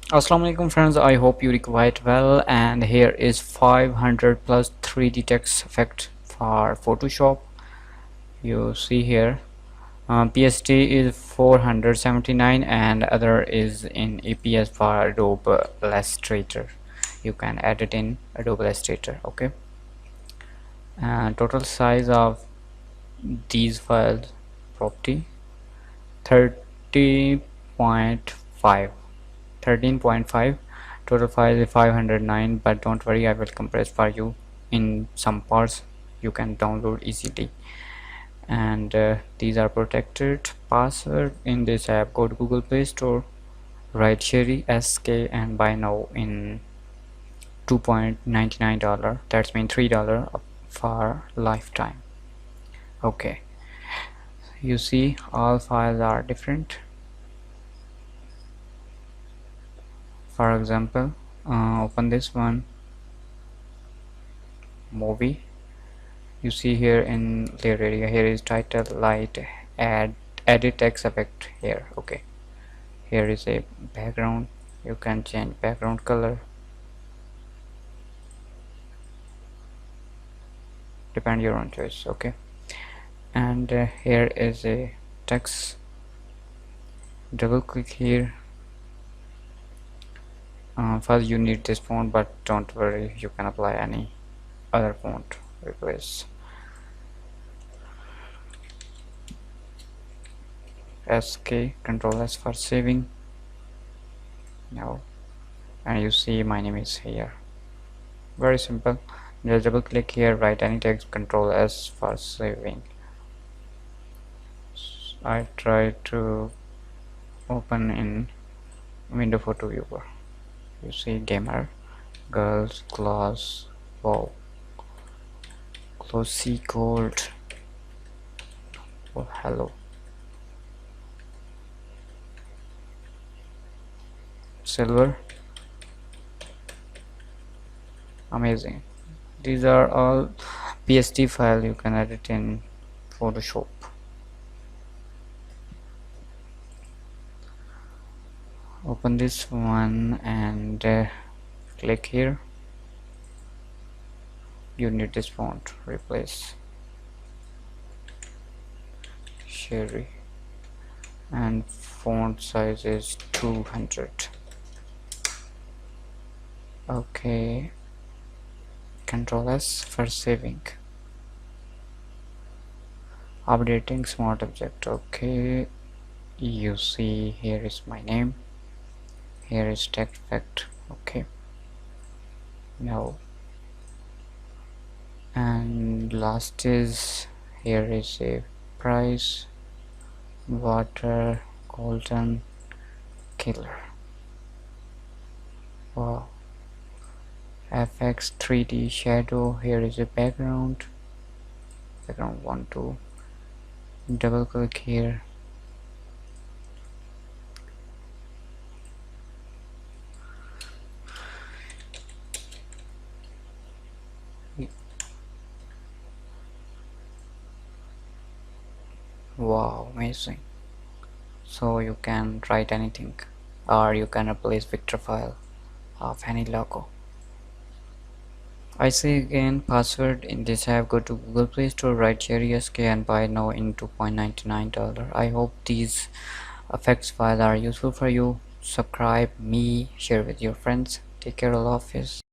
Assalamu alaikum friends, I hope you are quite well, and here is 500 plus 3D text effect for Photoshop. You see here PSD is 479 and other is in APS for Adobe Illustrator. You can edit in Adobe Illustrator. Okay, and total size of these files property 30.5 13.5. Total file is 509, but don't worry, I will compress for you in some parts you can download easily. And these are protected password. In this app, go to Google Play Store, write Sheri SK and buy now in $2.99. That's mean $3 for lifetime. Okay, you see all files are different. For example, open this one, movie. You see here in layer area, here is title, light, add, edit text effect here. Okay, here is a background. You can change background color, depend your own choice. Okay, and here is a text. Double click here. First you need this font, but don't worry, you can apply any other font. Replace SK, Control S for saving. Now, and you see my name is here. Very simple. Just double click here, write any text, Control S for saving. I try to open in window photo viewer. You see gamer, girls, class, wow, glossy gold, oh hello, silver, amazing. These are all PSD file you can edit in Photoshop. Open this one and click here. You need this font, replace Sheri, and font size is 200. Okay, Control S for saving. Updating smart object. Okay, you see here is my name, here is text effect. Okay, now and last is here is a price, water, golden, killer. Wow, FX 3D shadow. Here is a background 1 2. Double click here. Wow, amazing. So you can write anything, or you can replace vector file of any logo. I say again, password in this app, go to Google Play Store, write Sheri SK and buy now in $2.99. I hope these effects files are useful for you. Subscribe me, share with your friends. Take care, Allah Hafiz.